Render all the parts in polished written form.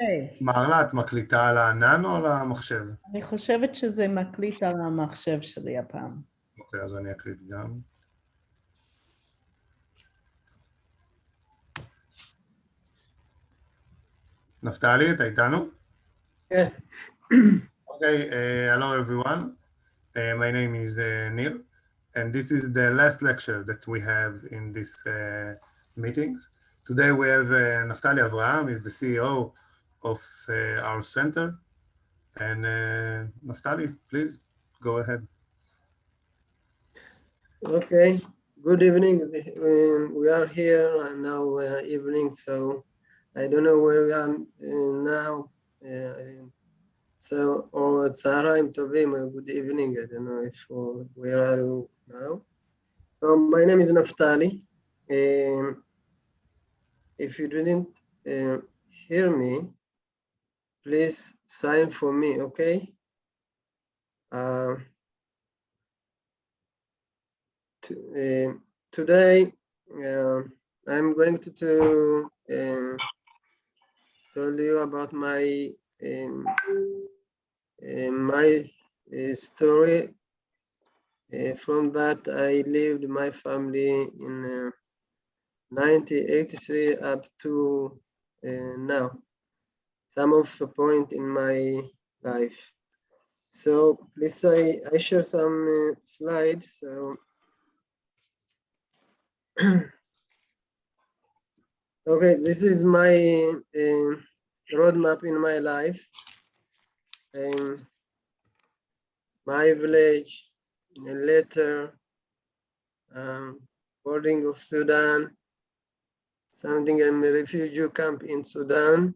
היי, מרלה, את מקליטה על הענן או על המחשב? אני חושבת שזה מקליט על המחשב שלי הפעם. אוקיי, אז אני אקליט גם. נפתלי, אתה איתנו? כן. Okay, hello everyone. My name is Nir, and this is the last lecture that we have in these meetings. Today we have Naphtali Avraham, is the CEO of our center. And Naphtali, please go ahead. Okay. Good evening. We are here now evening, so I don't know where we are now. So, or Tzaharaim Tovim, good evening. I don't know if where are you now. So my name is Naphtali. If you didn't hear me, please sign for me, okay? Today, I'm going to tell you about my story. From that, I lived my family in 1983 up to now. Some of the point in my life. So please, I share some slides. So. Okay, this is my roadmap in my life. My village, a letter, boarding of Sudan, something in a refugee camp in Sudan,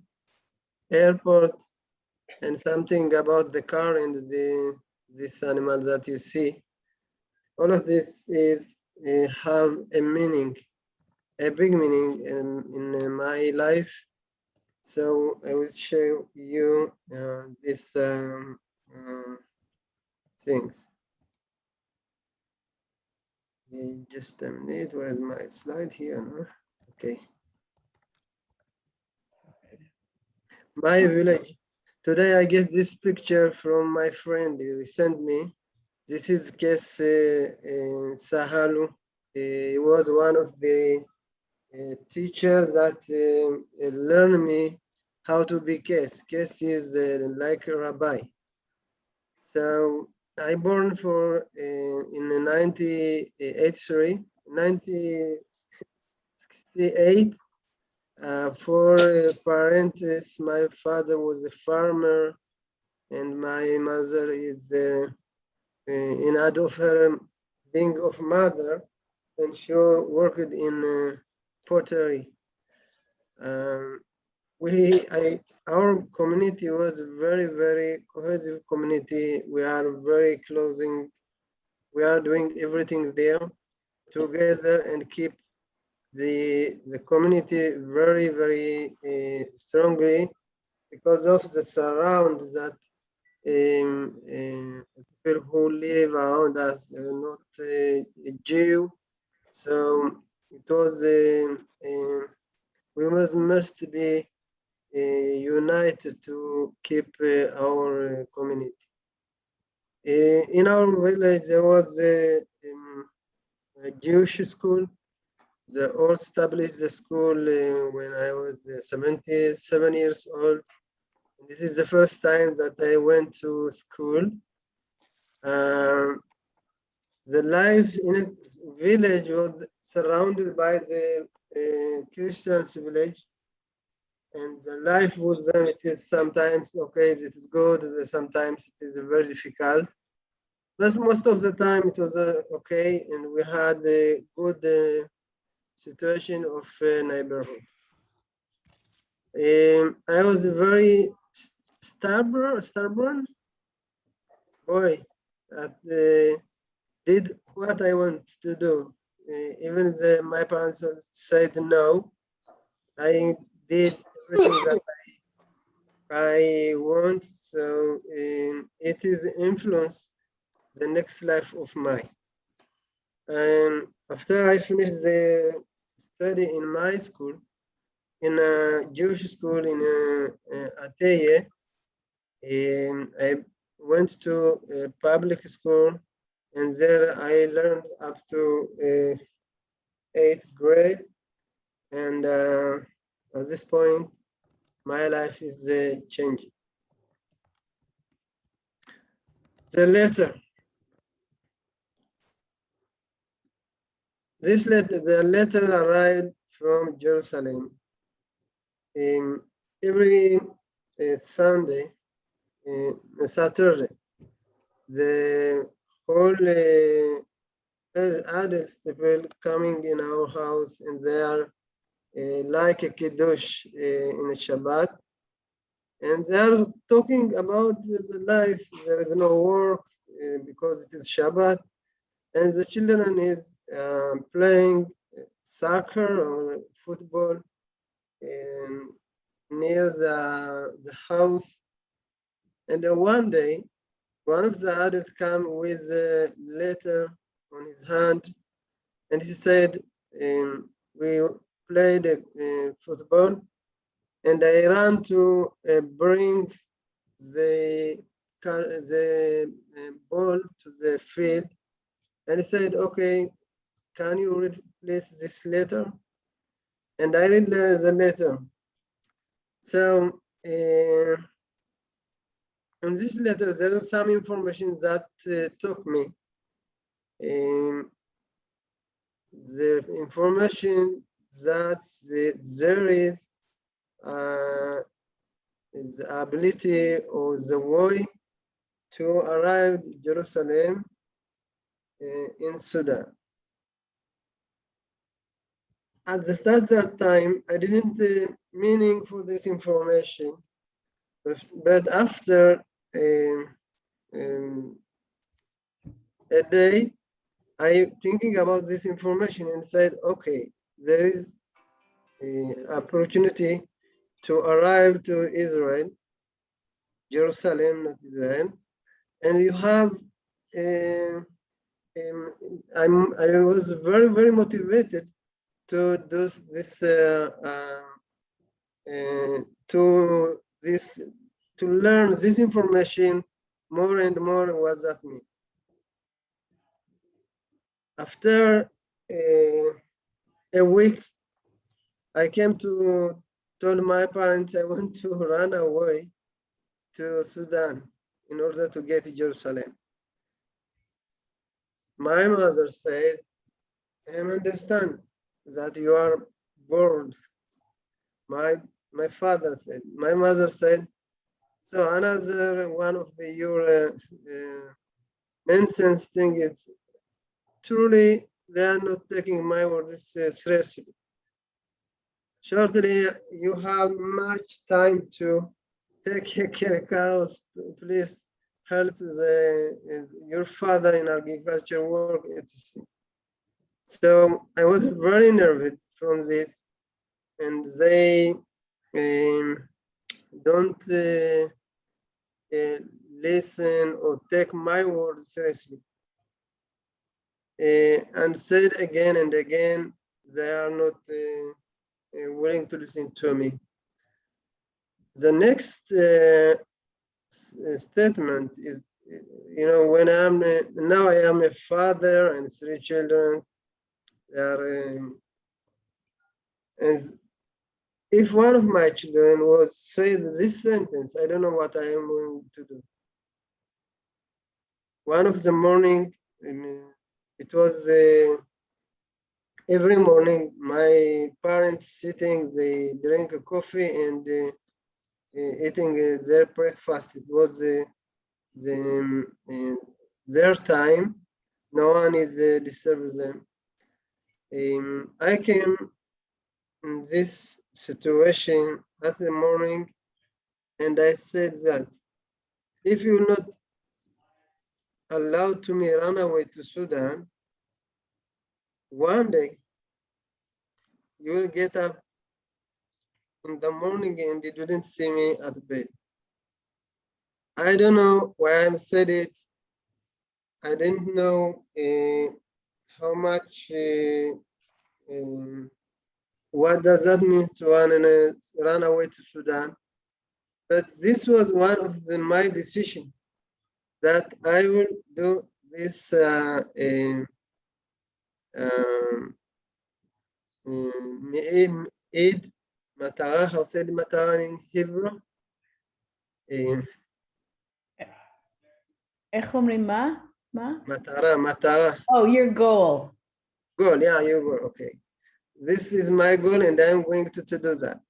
airport, and something about the car and this animal that you see. All of this is have a meaning. A big meaning in my life. So I will show you these things. Just a minute, where is my slide here? No? Okay. My village. Today I get this picture from my friend. He sent me. This is Kes Sahalu. He was one of the teachers that learned me how to be Kes. Kes is like a rabbi. So I born for in 1968. For parents, my father was a farmer, and my mother is in aid of her being of mother, and she worked in pottery. Our community was very, very cohesive community. We are very closing. We are doing everything there together and keep the community very, very strongly because of the surround that people who live around us are not Jew. So it was we must be united to keep our community. In our village, there was a Jewish school. They all established the school when I was 77 years old. This is the first time that I went to school. The life in a village was surrounded by the Christian village. And the life with them, it is sometimes okay, it is good, sometimes it is very difficult. But most of the time it was okay, and we had a good situation of neighborhood. I was very stubborn boy that did what I want to do. Even my parents said no, I did everything that I want, so it is influence the next life of mine. And after I finished the study in my school, in a Jewish school in HaTagid. I went to a public school, and there I learned up to 8th grade. And at this point, my life is changing. The letter. The letter arrived from Jerusalem. Every Saturday, the whole adults people coming in our house, and they are like a kiddush in a Shabbat, and they are talking about the life. There is no work because it is Shabbat, and the children is playing soccer or football near the house. And one day, one of the adults came with a letter on his hand, and he said, we played football, and I ran to bring the ball to the field, and he said, okay, can you read please this letter? And I read the letter. So in this letter, there is some information that took me. The information that there is the ability or the way to arrive in Jerusalem in Sudan. At the start of that time, I didn't meaning for this information, but after a day, I thinking about this information and said, okay, there is an opportunity to arrive to Israel, Jerusalem, not Israel, and you have. I was very, very motivated to do this to learn this information more and more. What that mean? After a week, I came to told my parents I want to run away to Sudan in order to get to Jerusalem. My mother said, I understand that you are bored. My mother said, so another one of your nonsense thing is truly they are not taking my words seriously. Shortly, you have much time to take care of, please help your father in agriculture work, etc. So I was very nervous from this, and they don't listen or take my words seriously, and said again and again they are not willing to listen to me. The next statement is, when now I am a father and 3 children. They are, as if one of my children was saying this sentence, I don't know what I am going to do. One of the morning, it was every morning, my parents sitting, they drink a coffee and eating their breakfast. It was their time. No one is disturbing them. I came in this situation at the morning, and I said that if you will not allow to me run away to Sudan, one day you will get up in the morning and you didn't see me at bed. I don't know why I said it. I didn't know how much what does that mean to run away to Sudan? But this was one of my decision that I will do this Eid Matara. How said Matara in Hebrew? איך אומרים מה? מה? Matara. Oh, your goal. Goal, yeah, your goal, okay. This is my goal and I'm going to do that.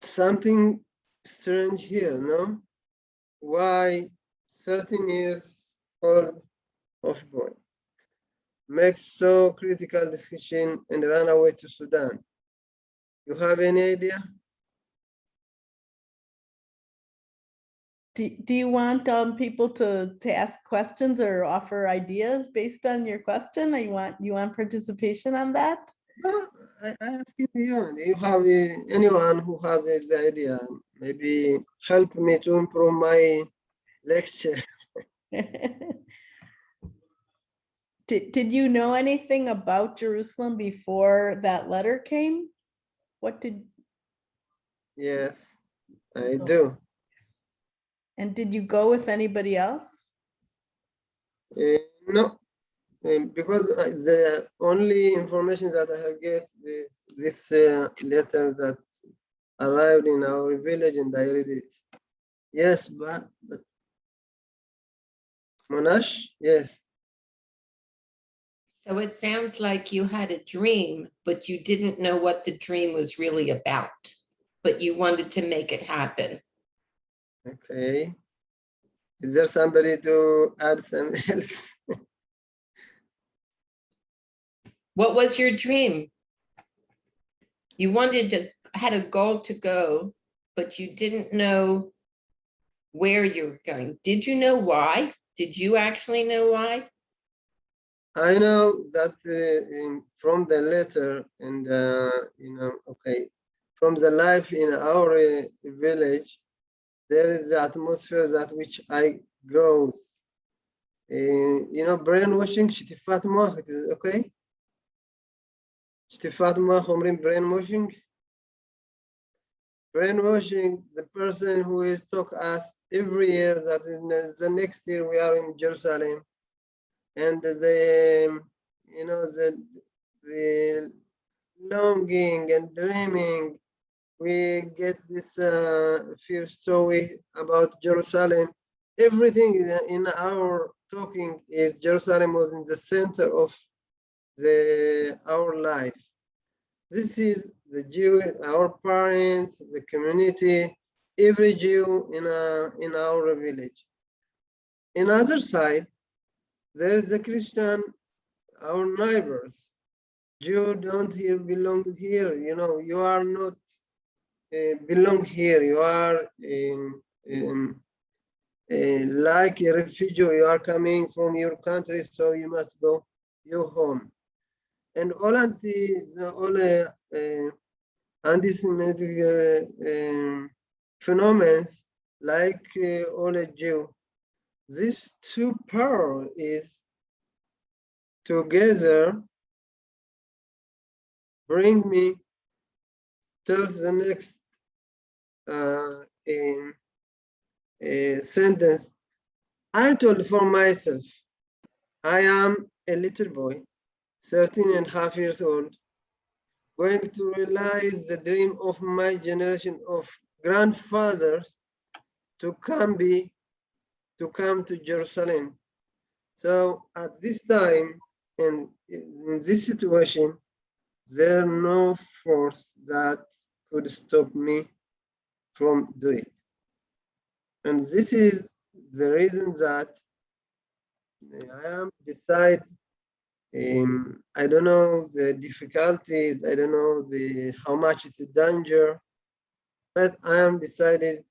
Something strange here, no? Why 13 years old of boy makes so critical decision and run away to Sudan? You have any idea? Do you want people to ask questions or offer ideas based on your question? Or you want participation on that? No, I ask you, you have anyone who has this idea, maybe help me to improve my lecture. Did you know anything about Jerusalem before that letter came? What did? Yes, I do. And did you go with anybody else? No, because the only information that I have get is this letter that arrived in our village and I read it. Yes, but Monash, yes. So it sounds like you had a dream, but you didn't know what the dream was really about, but you wanted to make it happen. Okay. Is there somebody to add something else? What was your dream? You had a goal to go, but you didn't know where you were going. Did you know why? Did you actually know why? I know that from the letter and, okay, from the life in our village, there is the atmosphere that which I grow. Brainwashing, שטיפת מוח, it is okay? שטיפת מוח אומרים brainwashing? Brainwashing, the person who is talk us every year that in the next year we are in Jerusalem, and the longing and dreaming, we get this fear story about Jerusalem. Everything in our talking is Jerusalem was in the center of our life. This is the Jew, our parents, the community, every Jew in our village. In other side, there is the Christian, our neighbors. Jew don't here belong here. You are not belong here. You are like a refugee. You are coming from your country, so you must go your home. And all anti-Semitic phenomena, like all a Jew, these two powers is together bring me to the next sentence. I told for myself, I am a little boy, 13.5 years old, going to realize the dream of my generation of grandfathers to come to Jerusalem. So at this time and in this situation, there is no force that could stop me from doing it. And this is the reason that I am beside I don't know the difficulties, I don't know how much it's a danger, but I am decided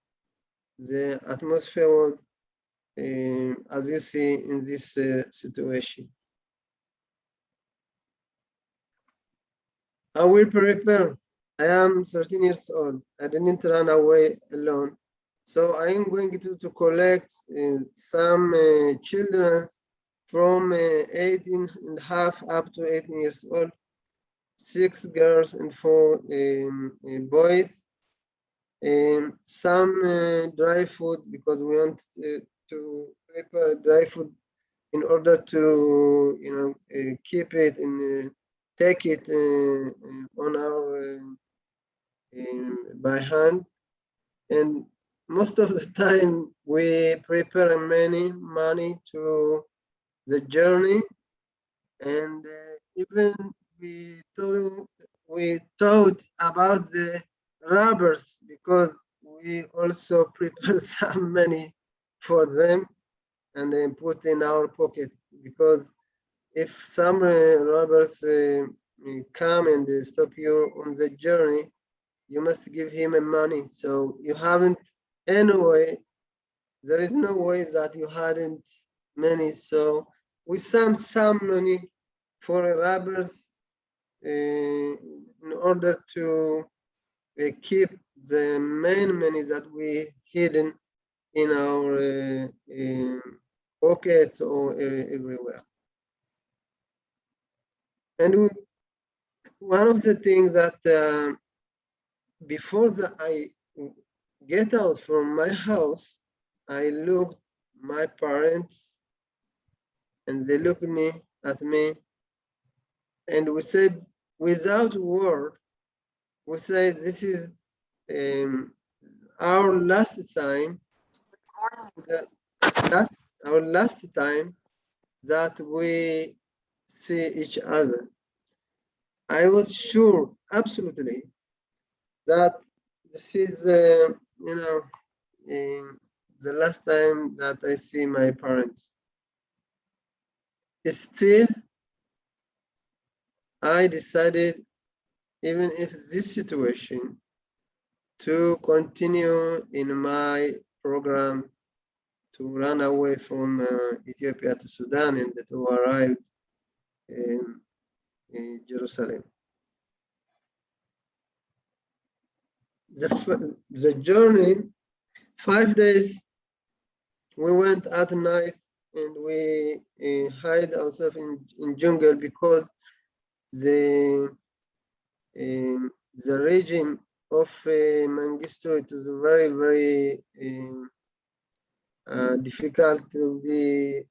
the atmosphere was as you see in this situation. I will prepare. I am 13 years old. I didn't run away alone. So I am going to collect some children from 18 and a half up to 18 years old, 6 girls and 4 boys. Some dry food, because we want to prepare dry food in order to, keep it and take it on our by hand. And most of the time we prepare many money to the journey, and even we thought about the robbers, because we also prepare some money for them and then put in our pocket, because if some robbers come and stop you on the journey, you must give him money. So you haven't anyway. There is no way that you hadn't money. So we sum some money for robbers in order to keep the main money that we hidden in our pockets or everywhere. And one of the things that before I get out from my house, I looked my parents, and they looked at me, and we said, without word, we said, this is our last time, our last time that we see each other. I was sure, absolutely, that this is, the last time that I see my parents. Still, I decided, even if this situation, to continue in my program to run away from Ethiopia to Sudan and to arrive in Jerusalem. The journey, 5 days, we went at night, and we hide ourselves in jungle, because the regime of Mengistu, it is very, very difficult to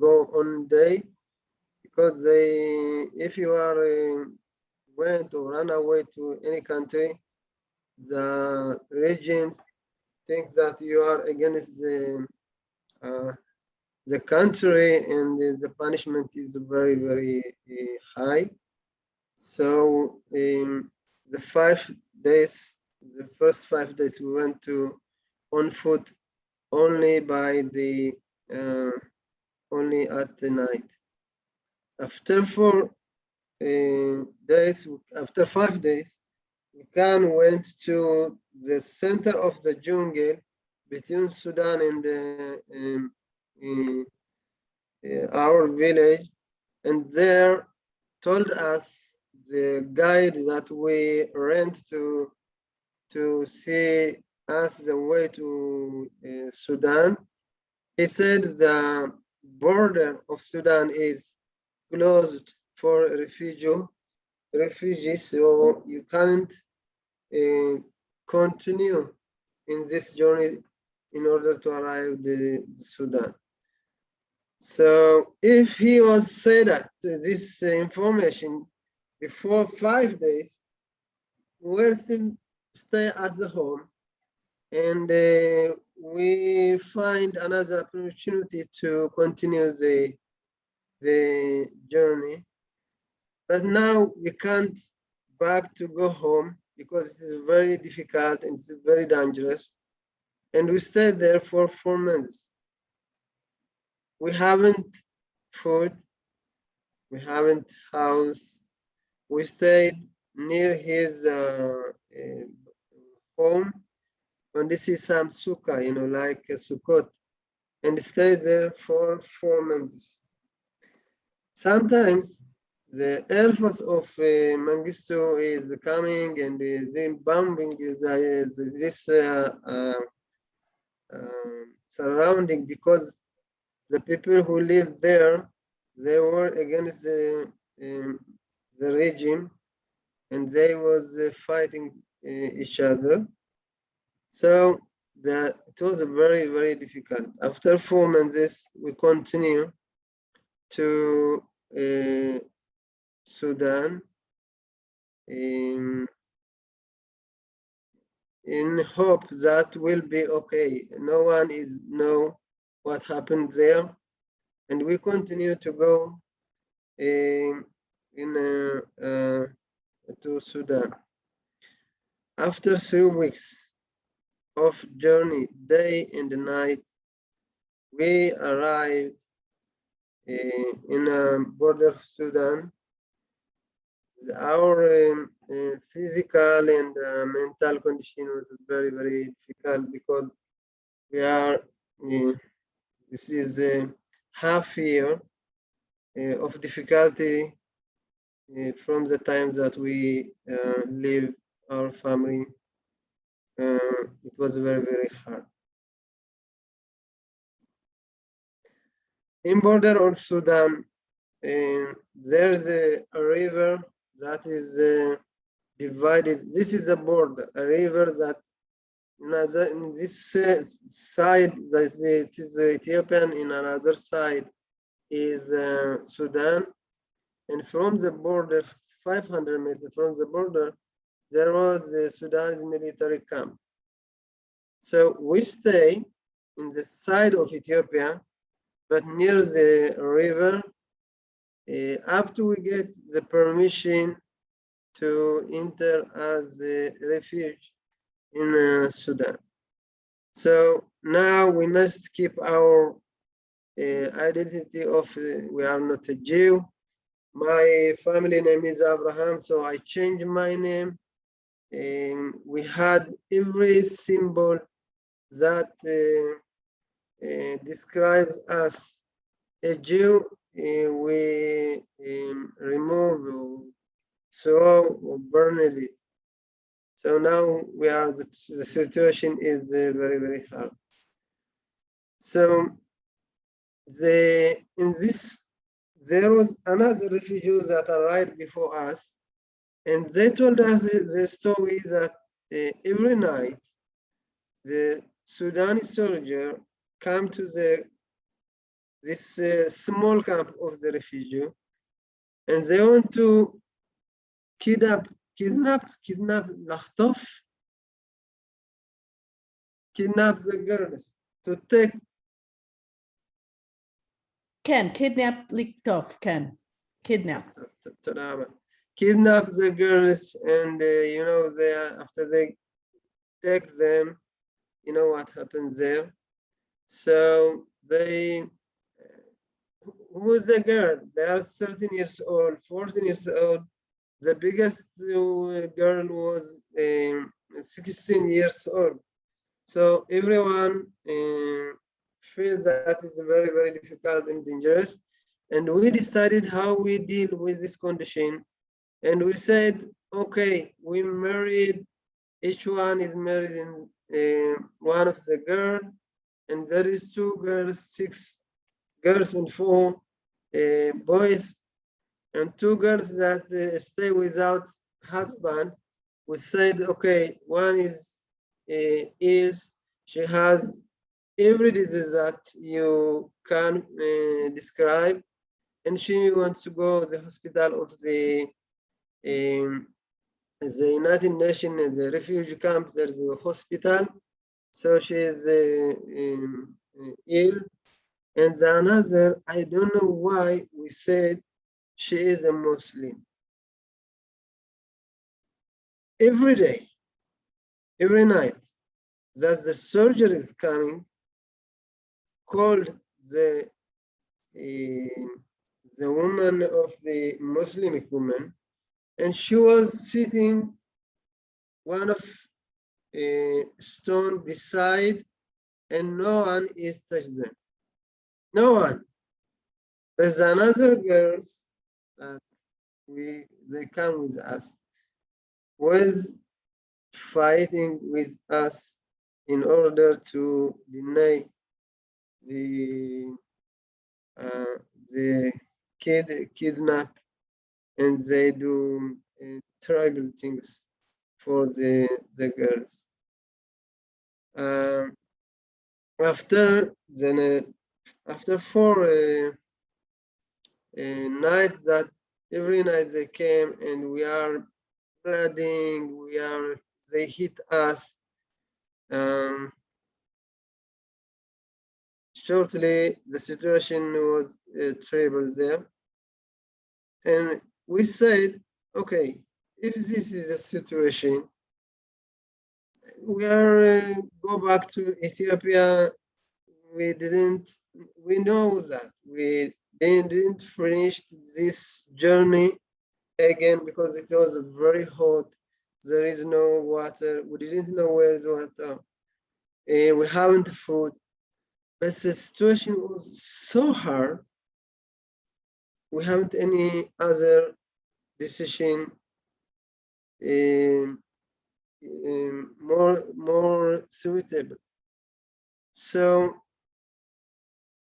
go on day, because if you are went or run away to any country, the regimes think that you are against the country, and the punishment is very, very high. So the 5 days, the first 5 days, we went on foot only by the only at the night. After 4 days, after 5 days, we went to the center of the jungle between Sudan and our village, and there told us the guide that we rent to see us the way to Sudan. He said the border of Sudan is closed for refugees, so you can't continue in this journey in order to arrive to Sudan. So if he was said that this information before 5 days, we will still stay at the home, and we find another opportunity to continue the journey. But now we can't back to go home, because it is very difficult and it's very dangerous. And we stayed there for 4 months. We haven't food, we haven't house. We stayed near his home, and this is some sukkah, like a sukkot, and stayed there for 4 months. Sometimes the Air Force of Mengistu is coming, and is bombing this surrounding, because the people who lived there, they were against the regime, and they was fighting each other. So it was very, very difficult. After 4 months, we continue to Sudan in hope that will be okay. No one is know what happened there, and we continue to go to Sudan. After 3 weeks of journey, day and night, we arrived in a border of Sudan. Our physical and mental condition was very, very difficult because we are, this is a half year of difficulty from the time that we leave our family. It was very, very hard. In border of Sudan, there's a river that is divided. This is a border, a river that in this side it is Ethiopian, in another side is Sudan, and from the border, 500 meters from the border, there was the Sudan's military camp. So we stay in the side of Ethiopia, but near the river, up to we get the permission to enter as a refuge in Sudan. So now we must keep our identity of we are not a Jew. My family name is Avraham, so I changed my name. We had every symbol that describes us a Jew. We remove, throw, or burn it. So now we are, the situation is very, very hard. So in this, there was another refugee that arrived before us, and they told us the story that every night the Sudanese soldier come to this small camp of the refugee, and they want to kidnap, kidnap the girls, to take. Kidnap Lichtov, kidnap. Kidnap the girls, and you know, after they take them, you know what happens there. So they, who is the girl? They are 13 years old, 14 years old. The biggest girl was 16 years old. So everyone feels that it's very, very difficult and dangerous. And we decided how we deal with this condition. And we said, okay, we married, each one is married in one of the girls, and there is 2 girls, 6 girls and 4 boys, and 2 girls that stay without husband. We said, okay, one is ill, she has every disease that you can describe, and she wants to go to the hospital of the United Nations, the refugee camp. There's a hospital, so she is ill. And the another, I don't know why we said she is a Muslim. Every day, every night that the soldier is coming, called the woman of the Muslim woman, and she was sitting one of a stone beside, and no one is touched them. No one. There's another girls that they come with us, was fighting with us in order to deny the the kidnap, and they do terrible things for the girls. After 4 nights, that every night they came and we are bleeding, they hit us. Shortly, the situation was terrible there. And we said, okay, if this is a situation, we are go back to Ethiopia. We know that we didn't finish this journey again because it was very hot. There is no water. We didn't know where is water. We haven't food. But the situation was so hard. We haven't any other decision more suitable. So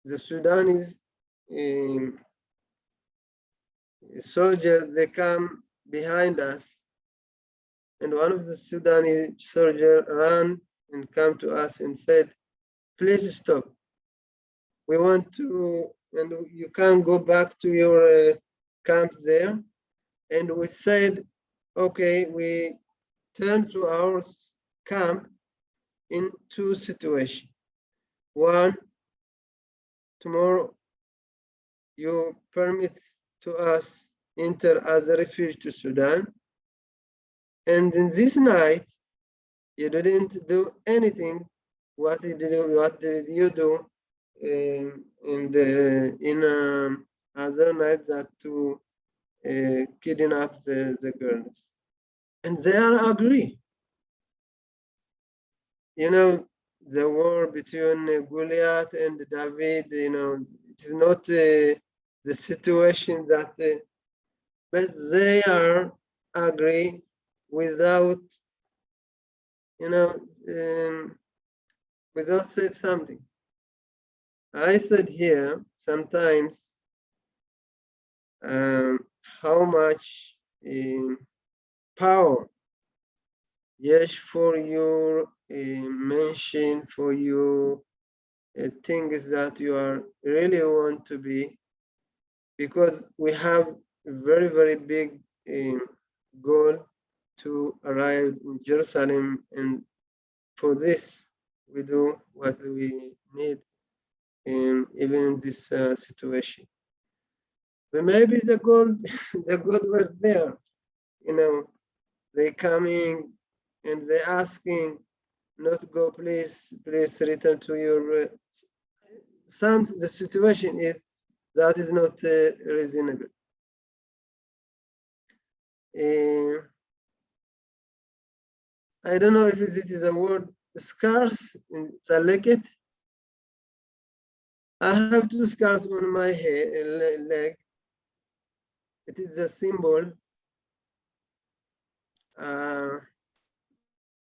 the Sudanese soldiers, they come behind us, and one of the Sudanese soldiers ran and come to us and said, please stop. We want to, and you can't go back to your camp there. And we said, okay, we turn to our camp in 2 situations. One, tomorrow you permit to us enter as a refuge to Sudan. And in this night, you didn't do anything. What did you do in other nights that to kidnap the girls? And they are agree. You know, the war between Goliath and David, you know, it is not the situation that, but they are agree without, you know, without saying something. I said here sometimes how much power, yes, for your mention, for your things that you are really want to be, because we have a very, very big goal to arrive in Jerusalem, and for this we do what we need, even in this situation. But maybe the God was there, you know, they coming and they asking, not go, please return to your. The situation is that is not reasonable. I don't know if it is a word, scars in Tzaleket. I have 2 scars on my leg. It is a symbol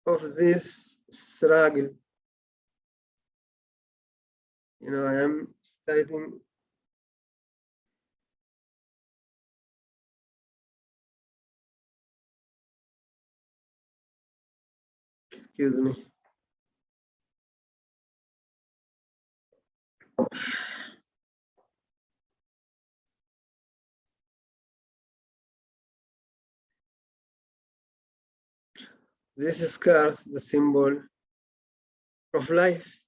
of this struggle. You know, I am starting. Excuse me. This is scars, the symbol of life.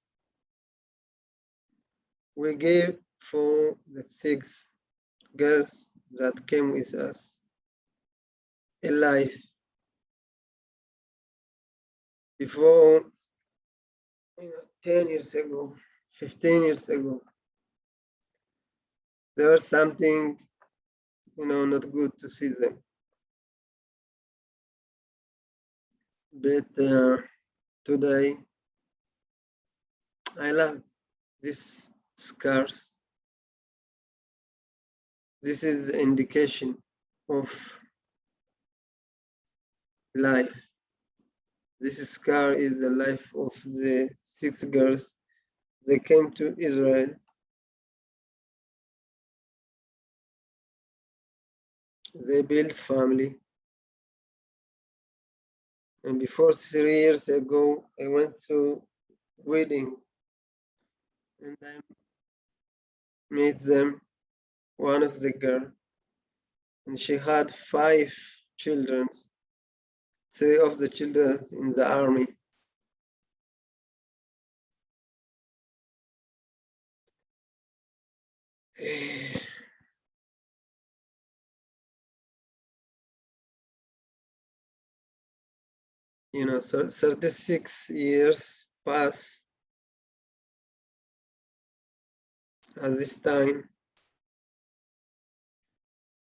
We gave for the 6 girls that came with us a life. Before 10 years ago, 15 years ago, there was something, you know, not good to see them. But today, I love these scars. This is the indication of life. This scar is the life of the 6 girls. They came to Israel they build family. And before 3 years ago, I went to wedding and I met them, one of the girl, and she had 5 children, 3 of the children in the army. You know, so 36 years pass at this time,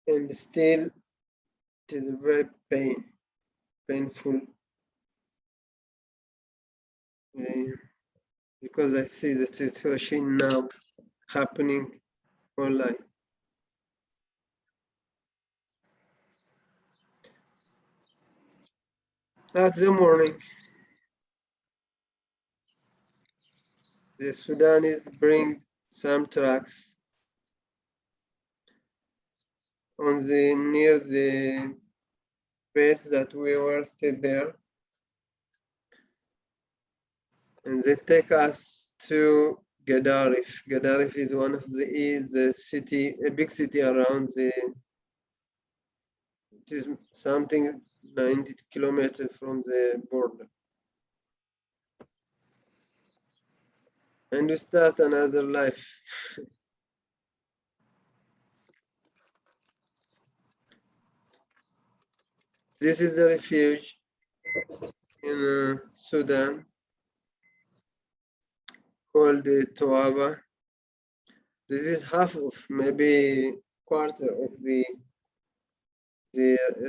and still it is very painful, because I see the situation now happening online. At the morning, the Sudanese bring some trucks on the near the base that we were still there, and they take us to Gadarif. Gadarif is one of the city, a big city around the. It is something 90 kilometers from the border. And we start another life. This is a refuge in Sudan called Toaba. This is half of, maybe quarter of the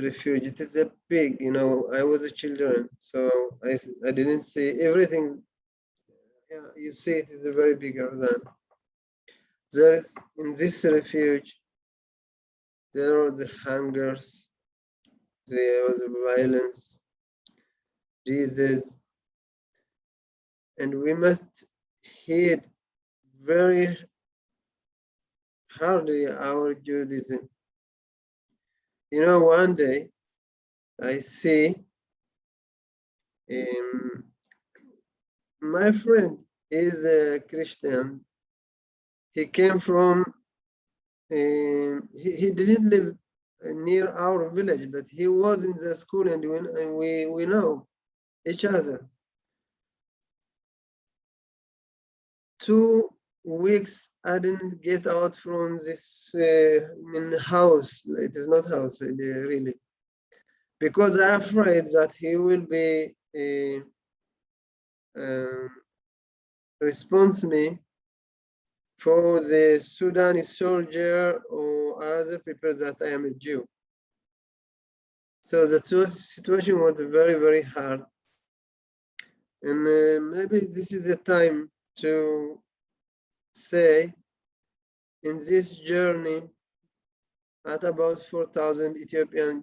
refuge. It is a big, you know, I was a children, so I didn't see everything. Yeah, you see it is very bigger than. There is, in this refuge, there are the hungers, there was violence, disease, and we must heed very hardly our Judaism. You know, one day I see my friend is a Christian. He came from, he didn't live near our village, but he was in the school, and we know each other. 2 weeks I didn't get out from this house. It is not house really, because I'm afraid that he will be response me for the Sudanese soldier or other people that I am a Jew. So the situation was very, very hard. And maybe this is a time to say, in this journey, at about 4,000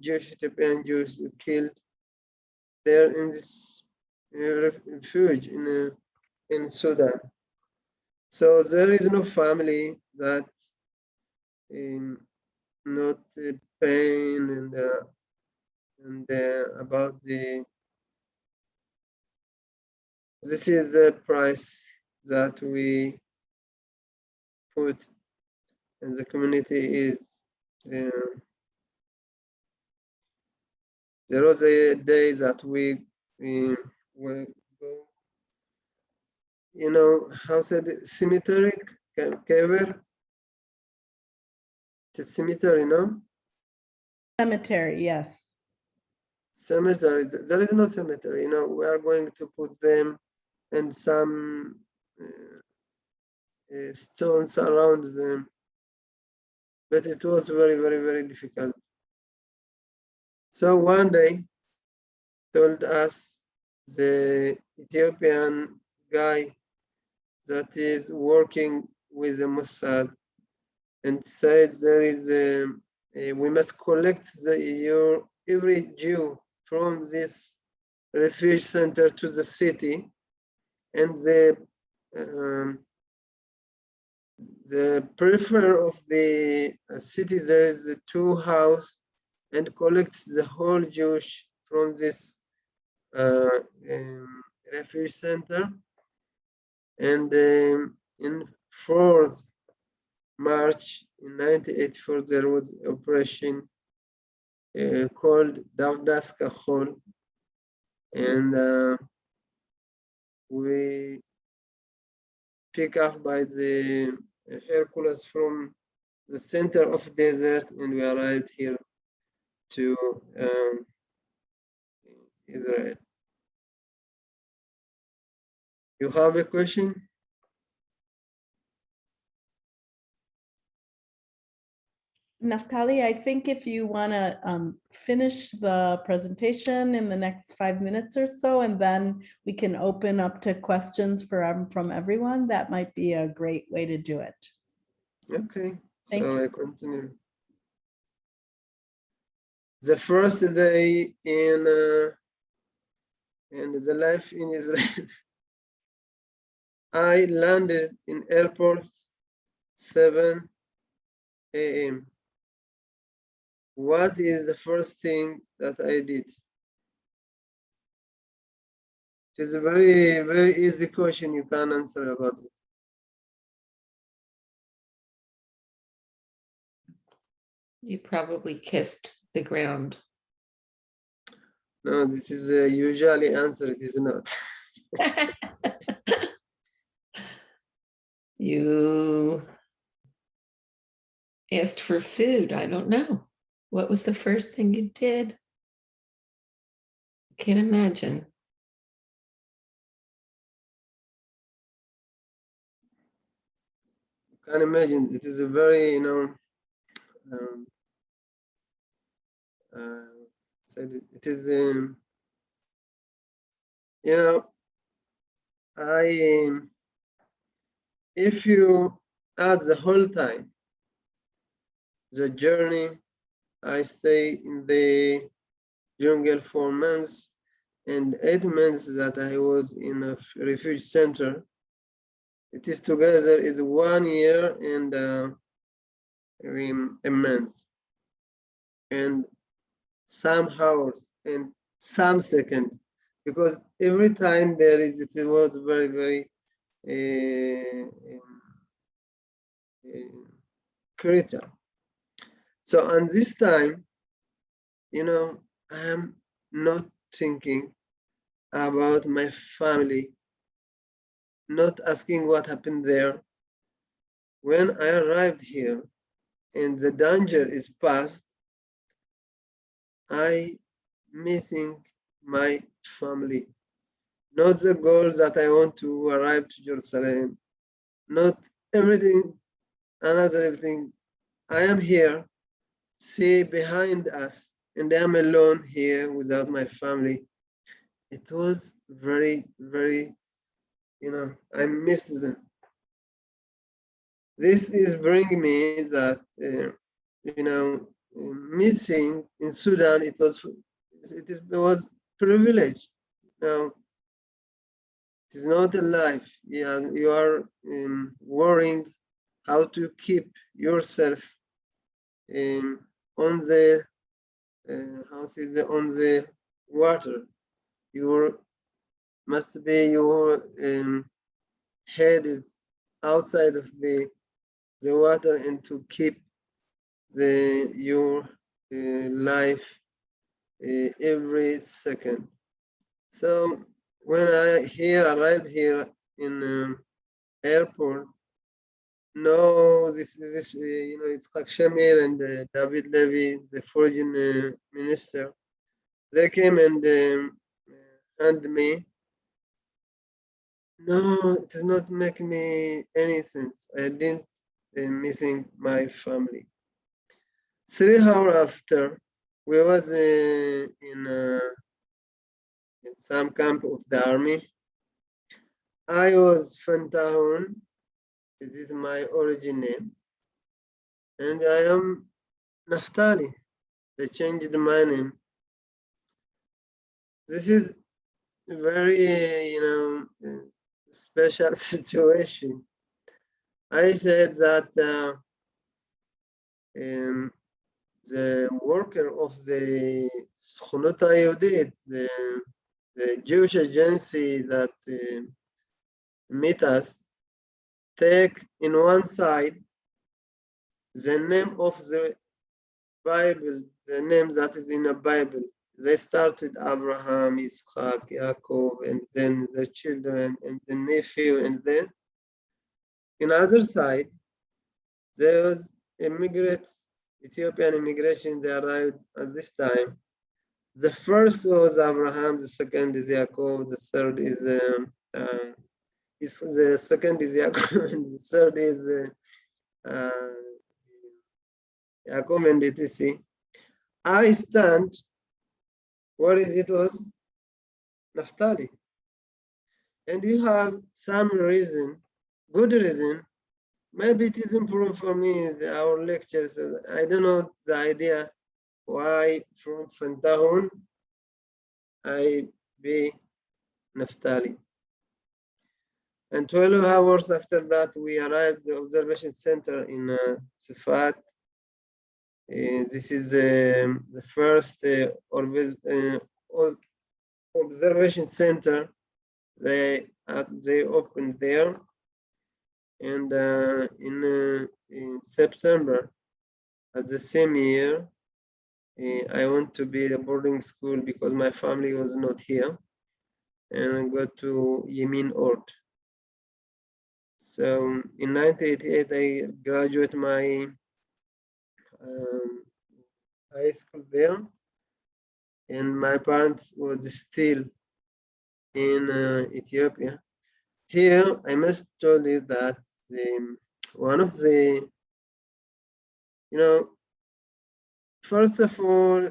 Jewish Ethiopian Jews is killed there in this refuge in Sudan. So there is no family that not pain and about the. This is the price that we put, and the community is. There was a day that we will go. You know how said it? Cemetery, Kever. The cemetery, no? Cemetery, yes. Cemetery. There is no cemetery. You know, we are going to put them and some stones around them, but it was very, very, very difficult. So one day, told us the Ethiopian guy that is working with the Mossad, and said there is we must collect every Jew from this refuge center to the city, and the periphery of the city there is 2 houses and collects the whole Jewish from this refuge center. And in 4th March in 1984, there was operation called Davdaska Hall, and we pick up by the Hercules from the center of desert, and we arrived here to Israel. You have a question? Naphtali, I think if you want to finish the presentation in the next 5 minutes or so, and then we can open up to questions from everyone, that might be a great way to do it. Okay, Thank so I continue. The first day in the life in Israel, I landed in airport 7 a.m. What is the first thing that I did? It is a very, very easy question. You can answer about it. You probably kissed the ground. No, this is usually answer. It is not. You asked for food. I don't know. What was the first thing you did? Can't imagine. Can imagine. It is a very, said it is, if you add the whole time, the journey, I stay in the jungle 4 months, and 8 months that I was in a refuge center. It is together is 1 year and a month, and some hours and some seconds, because every time it was very, very critical. So on this time, I am not thinking about my family, not asking what happened there. When I arrived here and the danger is past, I missing my family, not the goal that I want to arrive to Jerusalem, not everything, everything. I am here, see behind us, and I'm alone here without my family. It was very, very, I missed them. This is bringing me that, missing in Sudan, it was privilege. It is not a life. Yeah, you are worrying how to keep yourself on the on the water. Your must be your head is outside of the water, and to keep your life every second. So when I arrived here in airport, no, this Yitzhak Shamir and David Levy, the foreign minister, they came and handed me. No, it does not make me any sense. I didn't missing my family. 3 hours after, we was in some camp of the army. I was Fantahun. This is my origin name, and I am Naphtali. They changed my name. This is a very, special situation. I said that the worker of the Skhunot HaYehudit, the Jewish agency that meet us, take in one side the name of the Bible, the name that is in the Bible. They started Abraham, Yitzchak, Yaakov, and then the children and the nephew, and then in other side, there was Ethiopian immigration, they arrived at this time. The first was Abraham, the second is Yaakov, the third is the second is Yaakov, and the third is Yaakov and etc. I stand, what is it was? Naphtali. And we have some reason, good reason, maybe it is improved for me, our lectures, I don't know the idea why from Fantahun I be Naphtali. And 12 hours after that, we arrived at the observation center in Safat. This is the first observation center they opened there. And in September of the same year, I went to be a boarding school because my family was not here, and I got to Yemin Ort. So in 1988, I graduated my high school there, and my parents were still in Ethiopia. Here, I must tell you that one of the, first of all,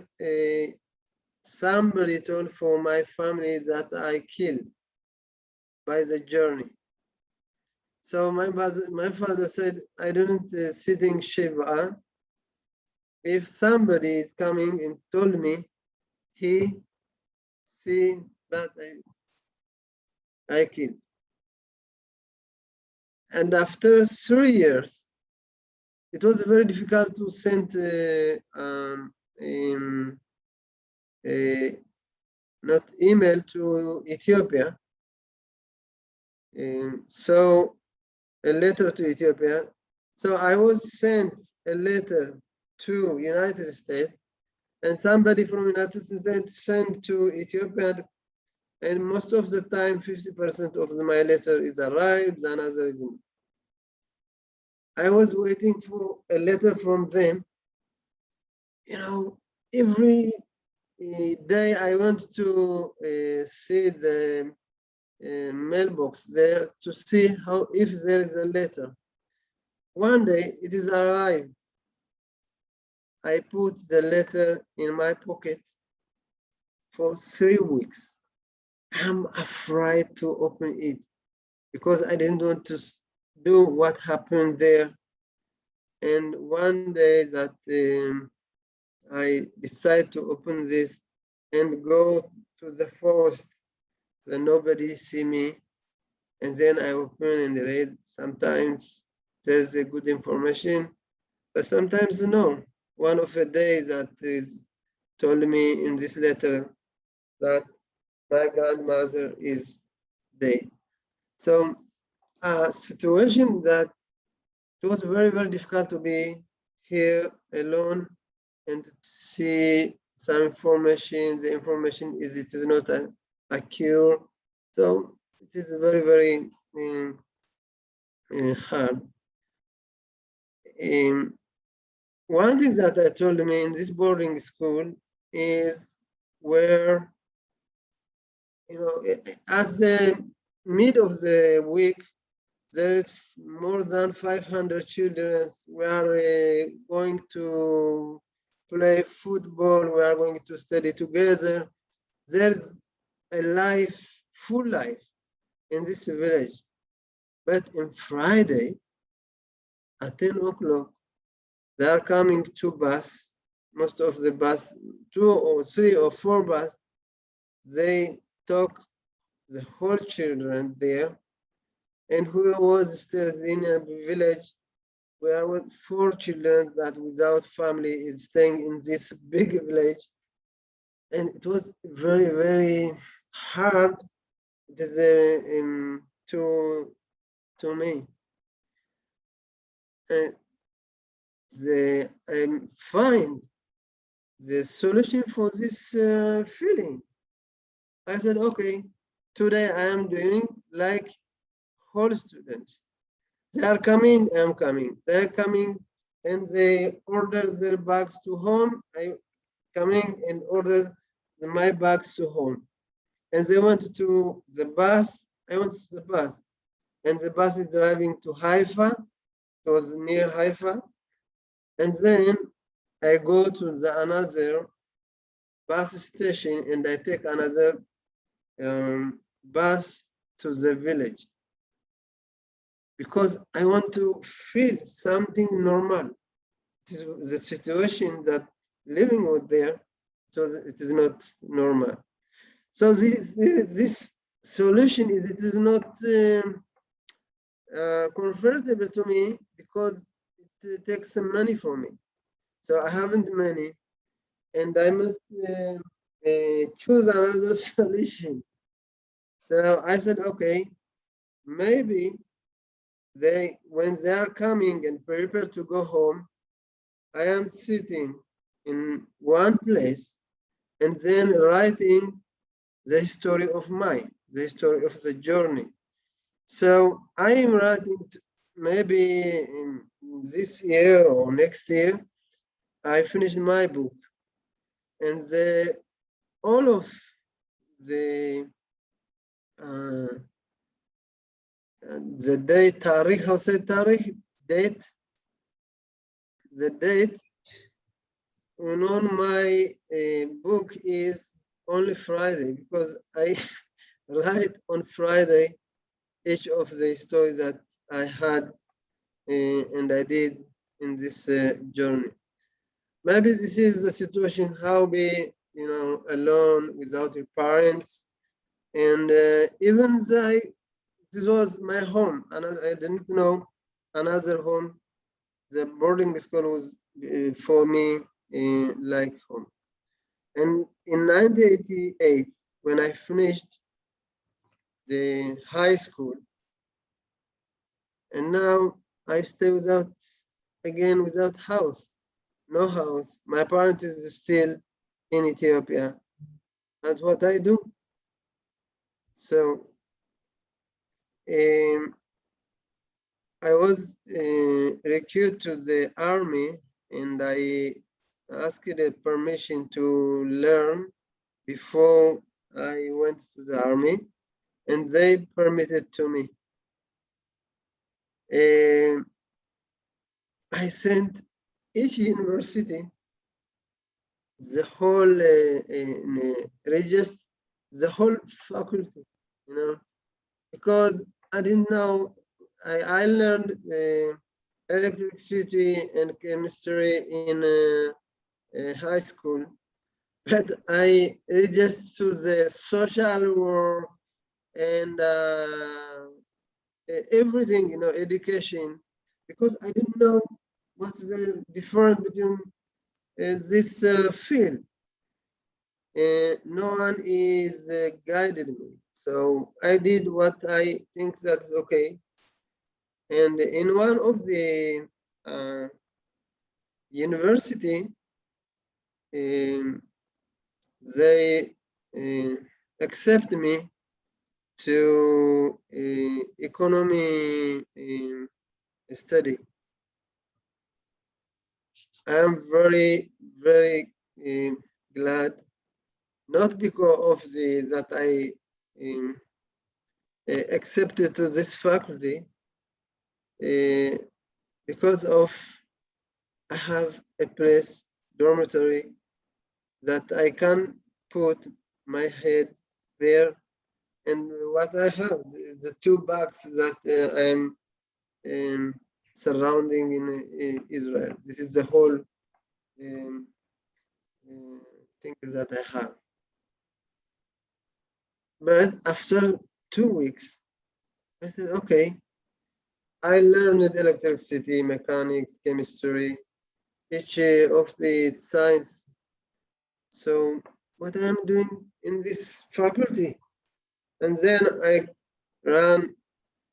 somebody told for my family that I killed by the journey. So my father said, I didn't sitting Shiva. If somebody is coming and told me, he see that I killed. And after 3 years, it was very difficult to send not email to Ethiopia. So a letter to Ethiopia. So I was sent a letter to United States, and somebody from United States sent to Ethiopia, and most of the time, 50% of my letter is arrived, another isn't. I was waiting for a letter from them. Every day I went to see the mailbox there to see if there is a letter. One day it is arrived. I put the letter in my pocket for 3 weeks. I'm afraid to open it because I didn't want to do what happened there. And one day that I decided to open this and go to the forest, so nobody see me. And then I open and read. Sometimes there's a good information, but sometimes no. One of the days that is told me in this letter that my grandmother is dead. So a situation that it was very, very difficult to be here alone and see some information. The information is it is not a cure. So it is very, very hard. One thing that I told me in this boarding school is where, at the mid of the week, there is more than 500 children. We are going to play football. We are going to study together. There's a life, full life in this village. But on Friday, at 10 o'clock, they are coming 2 buses, most of the bus, 2 or 3 or 4 buses. They took the whole children there, and who was still in a village we are with 4 children that without family is staying in this big village. And it was very, very hard. It is to me. Find the solution for this feeling. I said, okay, today I am doing like all students. They are coming, I'm coming. They're coming and they order their bags to home. I coming and order my bags to home. And they went to the bus. I went to the bus. And the bus is driving to Haifa. It was near Haifa. And then I go to another bus station and I take another bus to the village because I want to feel something normal. The situation that living with there, it is not normal. So this solution it is not comfortable to me because it takes some money for me. So I haven't money, and I must choose another solution. So I said, okay, maybe when they are coming and prepare to go home, I am sitting in one place and then writing the story of the story of the journey. So I am writing maybe in this year or next year, I finished my book. And all of the date, tarikh, how say tarikh, date, the date on my book is only Friday because I write on Friday each of the stories that I had and I did in this journey. Maybe this is the situation how be alone without your parents, and even this was my home, and I didn't know another home. The boarding school was for me like home. And in 1988, when I finished the high school, and now I stay without house, no house. My parents is still in Ethiopia. That's what I do. So I was recruited to the army, and I asked the permission to learn before I went to the army, and they permitted to me. I sent each university the whole register, the whole faculty, because I didn't know. I learned electricity and chemistry in high school, but I just to the social work and everything, education, because I didn't know what's the difference between this field. No one is guided me, so I did what I think that's okay. And in one of the university, they accept me to economy study. I am very, very glad, not because of that I accepted to this faculty, because of I have a place, dormitory, that I can put my head there, and what I have, the 2 bags that I'm surrounding in Israel. This is the whole thing that I have. But after 2 weeks, I said, okay, I learned electricity, mechanics, chemistry, each of the science. So what I'm doing in this faculty? And then I ran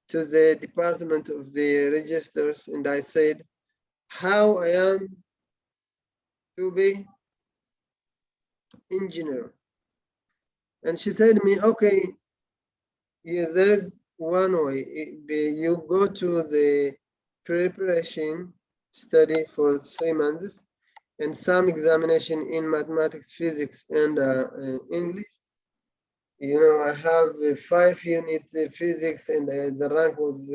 to the department of the registers and I said, how I am to be engineer. And she said to me, okay, yes, there is one way. You go to the preparation study for 3 months and some examination in mathematics, physics, and English. You know, I have 5 units physics, and the rank was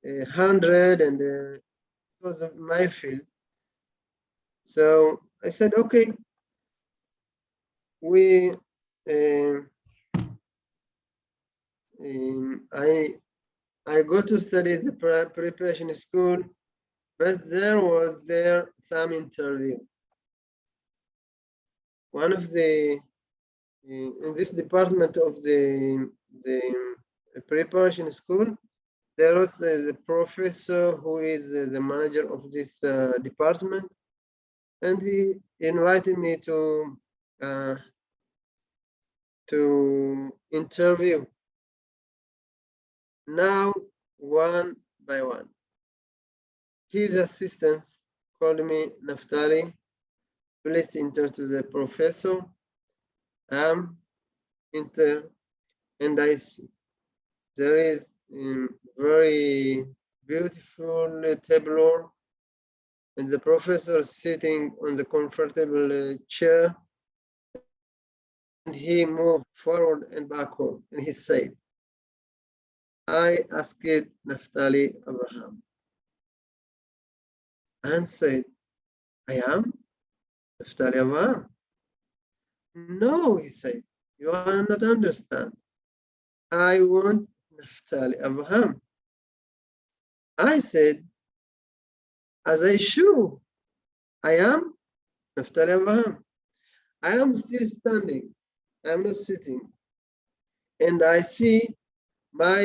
100, and it was my field. So I said, okay, we. I go to study the preparation school, but there was some interview. One of the in this department of the preparation school, there was the professor who is the manager of this department, and he invited me to interview. Now, one by one. His assistants called me, Naphtali, please enter to the professor. Enter, and I see there is a very beautiful tableau, and the professor sitting on the comfortable chair, and he moved forward and backward, and he said, I asked Naphtali Avraham. I said, I am Naphtali Avraham. No, he said, you are not understand. I want Naphtali Avraham. I said, as I show, I am Naphtali Avraham. I am still standing. I am not sitting. And I see my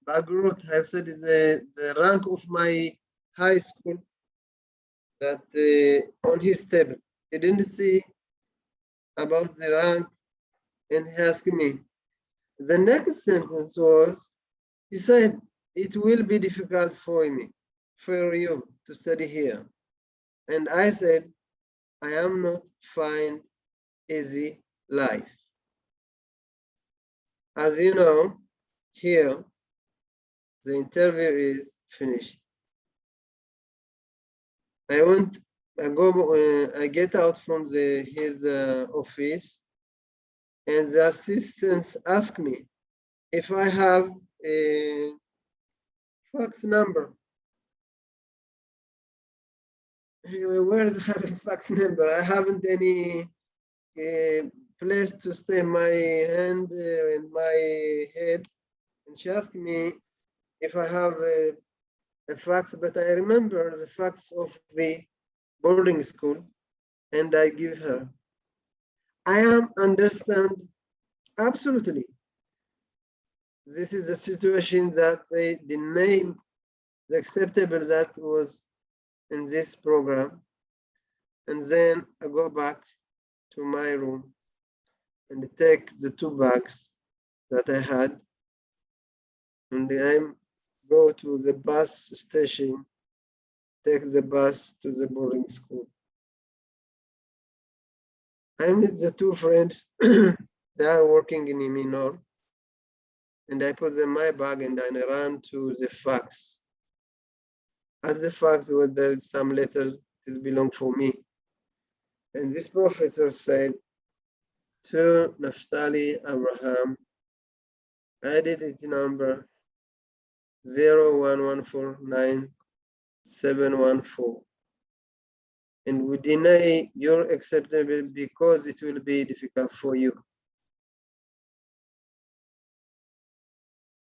background, I have said, is the rank of my high school that on his table. He didn't see about the rank, and he asked me. The next sentence was, he said, it will be difficult for me, for you to study here. And I said, I am not find easy life. As you know, here, the interview is finished. I get out from his office, and the assistants ask me if I have a fax number. Where do I have a fax number? I haven't any place to stay my hand and my head. And she asked me if I have a fax, but I remember the fax of the boarding school, and I give her. I am understand absolutely. This is a situation that the name, the acceptable that was in this program. And then I go back to my room and take the 2 bags that I had, and I go to the bus station, take the bus to the boarding school. I meet the 2 friends, they are working in Minor, and I put them in my bag and I ran to the fax. At the fax, where there is some letter, this belong for me. And this professor said, to Naphtali Avraham, identity number 01149-714. And we deny your acceptable because it will be difficult for you.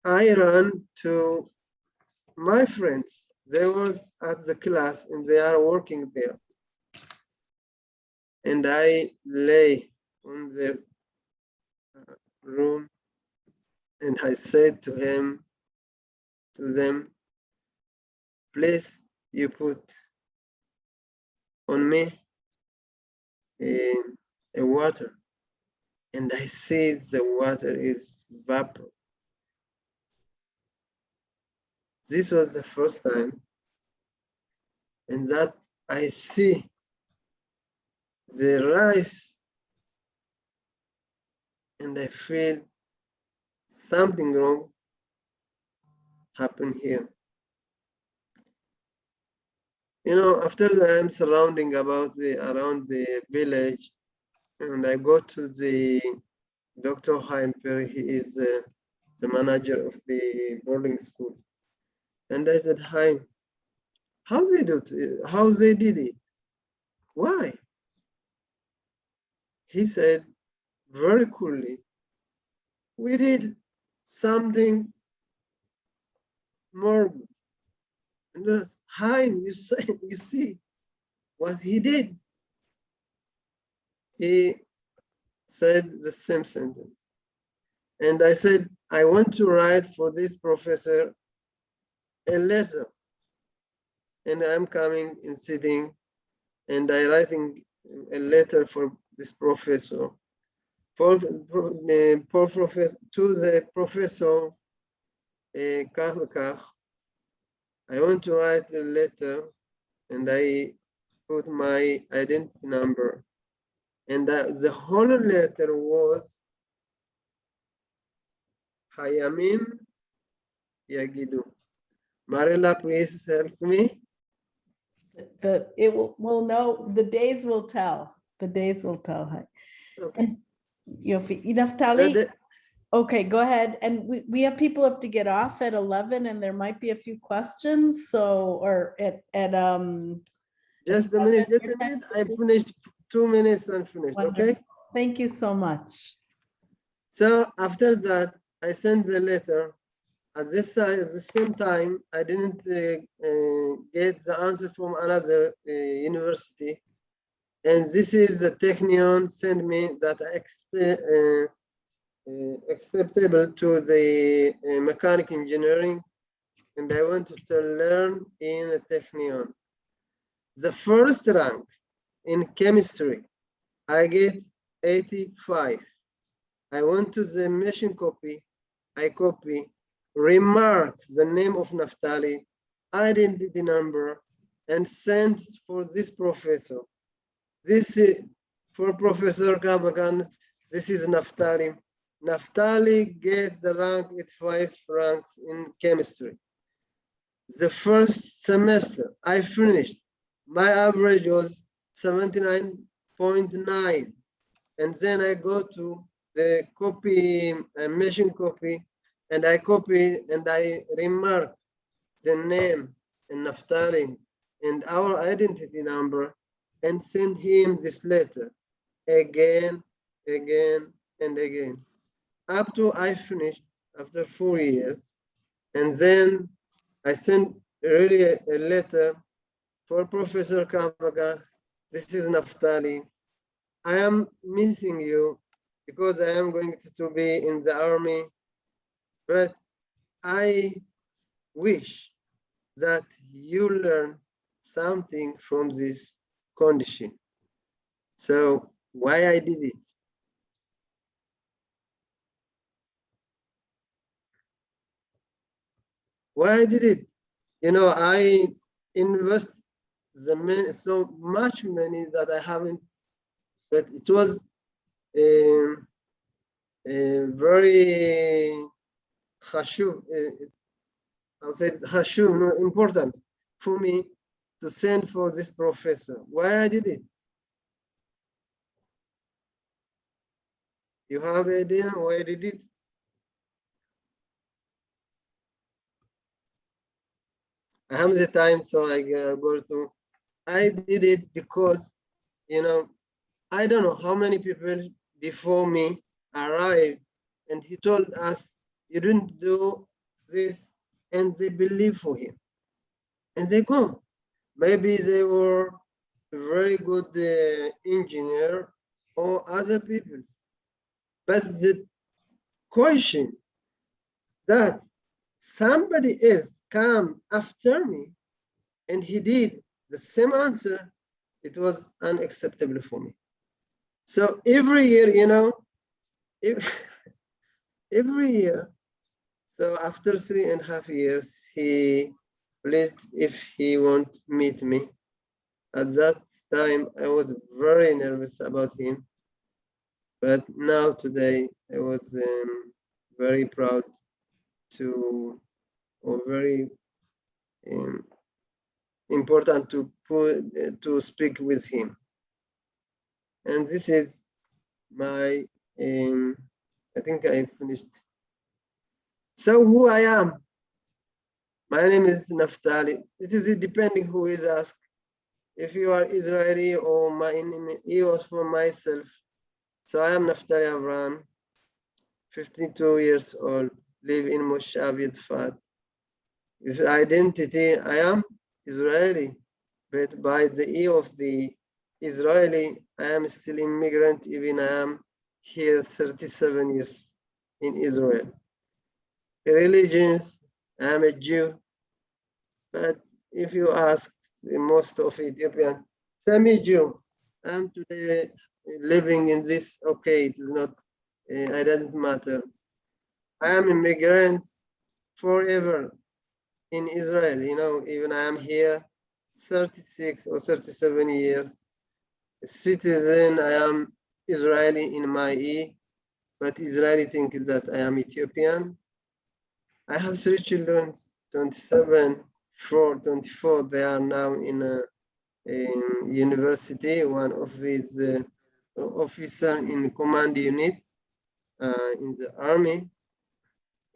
I ran to my friends. They were at the class and they are working there. And I lay on the room and I said to him, to them, please, you put on me a water. And I see the water is vapor. This was the first time, and that I see the rice, and I feel something wrong happen here. You know, after that, I'm surrounding around the village, and I go to the Dr. Heimper. He is the manager of the boarding school. And I said, Heim, how they did it? Why? He said very coolly, we did something more. And that's, Heim, you see what he did. He said the same sentence. And I said, I want to write for this professor a letter. And I'm coming and sitting, and I writing a letter for this professor, to the professor כך. I want to write a letter, and I put my identity number. And the whole letter was Hayamim Yagidu. Marilla, please help me. It will know, the days will tell. The days will tell. Okay. And Naphtali, okay, go ahead. And we have people have to get off at 11, and there might be a few questions. So, or at just a minute, I finished 2 minutes and finished. Wonderful. Okay. Thank you so much. So after that, I sent the letter. At the same time, I didn't get the answer from another university. And this is the Technion sent me that acceptable to the mechanic engineering. And I wanted to learn in a Technion. The first rank in chemistry, I get 85. I went to the machine copy, I copy, remark the name of Naphtali, identity number, and sent for this professor. This is for Professor Kabakan. This is Naphtali. Naphtali gets the rank with 5 ranks in chemistry. The first semester I finished, my average was 79.9. And then I go to the copy, machine copy, and I copy and I remark the name and Naphtali and our identity number and send him this letter again, and again. Up to I finished after 4 years. And then I sent really a letter for Professor Kabaga. This is Naphtali. I am missing you because I am going to be in the army, but I wish that you learn something from this condition. So why I did it? Why I did it? You know, I invest so much money that I haven't, but it was a very chashuv, I'll say chashuv, important for me to send for this professor. Why I did it? You have an idea why I did it? I have the time, so I go through. I did it because, you know, I don't know how many people before me arrived, and he told us, you didn't do this, and they believe for him. And they go. Maybe they were a very good engineer or other people. But the question that somebody else come after me and he did the same answer, it was unacceptable for me. So every year, you know, every year, so after 3.5 years, he pleased if he won't meet me. At that time, I was very nervous about him. But now today, I was very proud to, or very important to speak with him. And this is my, I think I finished. So who I am? My name is Naphtali. It is depending who is asked. If you are Israeli or my name, he was for myself. So I am Naphtali Avraham, 52 years old, live in Moshav Yidfat. If identity, I am Israeli, but by the ear of the Israeli, I am still immigrant, even I am here 37 years in Israel. Religions, I am a Jew, but if you ask most of Ethiopian, semi-Jew, I am today living in this, okay, it is not, it doesn't matter. I am immigrant forever in Israel, you know, even I am here 36 or 37 years. A citizen, I am Israeli in my E, but Israeli think that I am Ethiopian. I have 3 children, 27, 24, they are now in university. One of is officer in command unit in the army.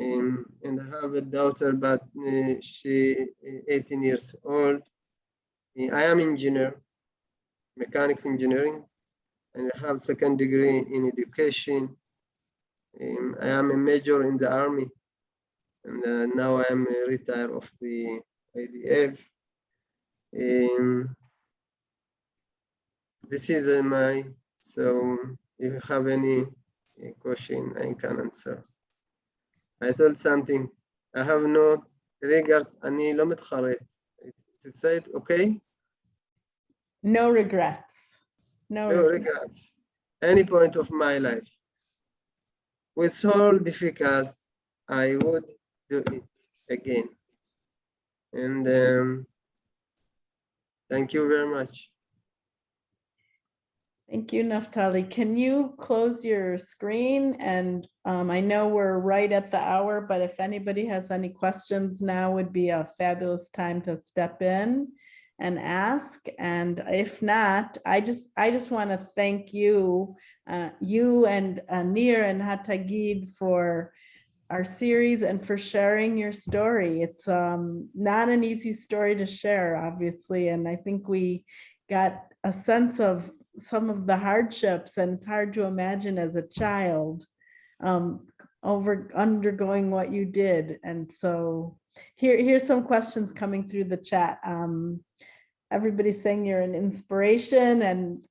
And I have a daughter, but she 18 years old. I am engineer, mechanics engineering, and I have second degree in education. I am a major in the army, and now I am a retired of the ADF. This is my, so if you have any question, I can answer. I told something, I have no regrets, אני לא מתחרט. It said, okay? No regrets. No No regrets. regrets. Any point of my life. With all difficulties, I would do it again. And thank you very much. Thank you, Naphtali. Can you close your screen? And I know we're right at the hour, but if anybody has any questions, now would be a fabulous time to step in and ask. And if not, I just want to thank you, you and Nir and HaTagid for our series and for sharing your story. It's not an easy story to share, obviously, and I think we got a sense of some of the hardships, and it's hard to imagine as a child undergoing what you did. And so here's some questions coming through the chat. Everybody's saying you're an inspiration, and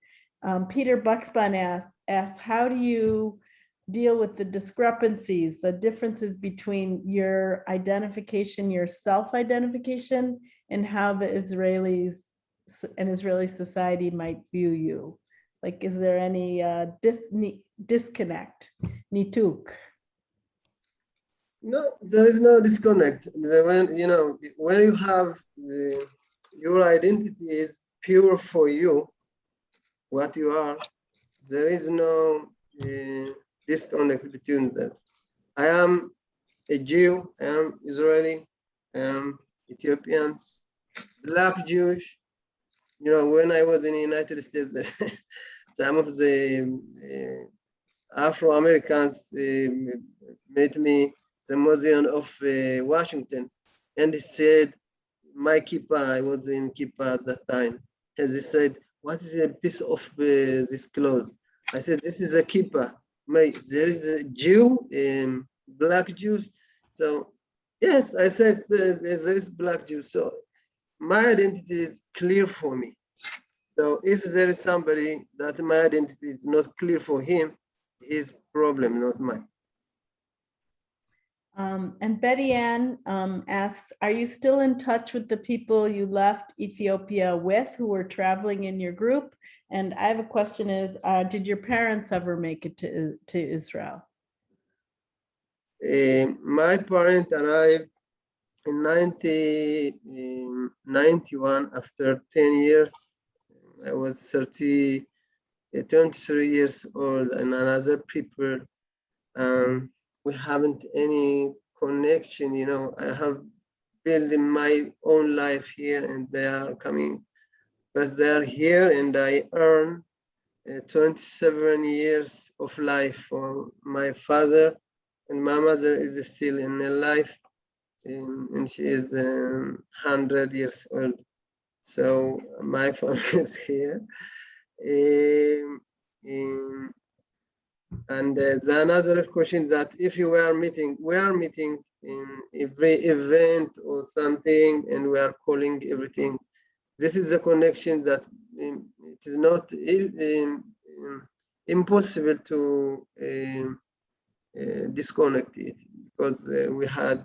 Peter Buxbaum asked, how do you deal with the discrepancies, the differences between your identification, your self-identification, and how the Israelis and Israeli society might view you? Like, is there any disconnect, nituk? No, there is no disconnect. When you know, when you have your identity is pure for you, what you are, there is no disconnect between that. I am a Jew, I am Israeli, I am Ethiopians, Black Jewish. You know, when I was in the United States, some of the Afro-Americans met me at the Museum of Washington, and he said, my kippah, I was in kippah at that time, and they said, what is a piece of this clothes? I said, this is a kippah. There is a Jew, Black Jews. So yes, I said there is Black Jews. So my identity is clear for me. So if there is somebody that my identity is not clear for him, his problem, not mine. And Betty Ann asks, are you still in touch with the people you left Ethiopia with who were traveling in your group? And I have a question is, did your parents ever make it to Israel? My parents arrived in 1991 after 10 years. I was 23 years old, and another people. We haven't any connection, you know. I have building my own life here, and they are coming, but they are here, and I earn 27 years of life for my father, and my mother is still in life, and she is 100 years old. So my family is here. And the another question that if you were meeting, we are meeting in every event or something, and we are calling everything. This is a connection that it is not impossible to disconnect it, because we had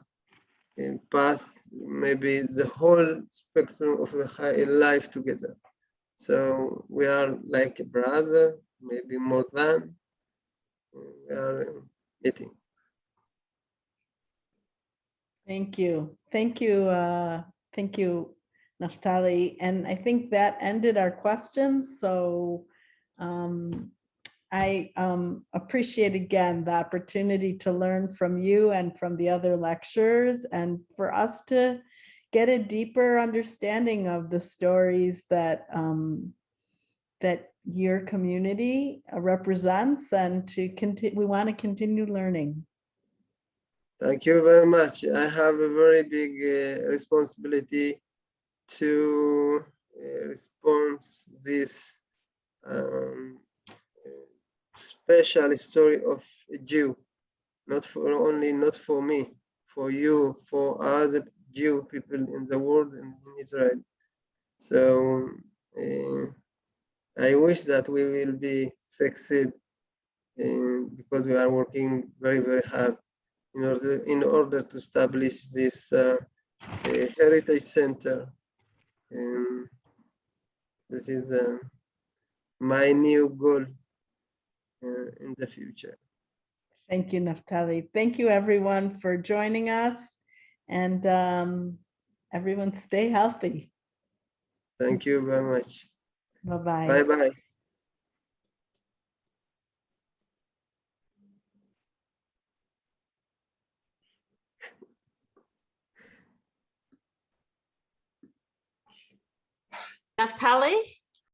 passed maybe the whole spectrum of life together. So we are like a brother, maybe more than. We are meeting. Thank you. Thank you, Naphtali. And I think that ended our questions. So I appreciate again the opportunity to learn from you and from the other lecturers, and for us to get a deeper understanding of the stories that that your community represents, and to continue, we want to continue learning. Thank you very much. I have a very big responsibility to respond this special story of a Jew, not for me, for you, for other Jew people in the world and in Israel. So I wish that we will be succeed because we are working very, very hard in order to establish this heritage center. This is my new goal in the future. Thank you, Naphtali. Thank you, everyone, for joining us, and everyone stay healthy. Thank you very much. Bye-bye. Bye-bye. Naphtali?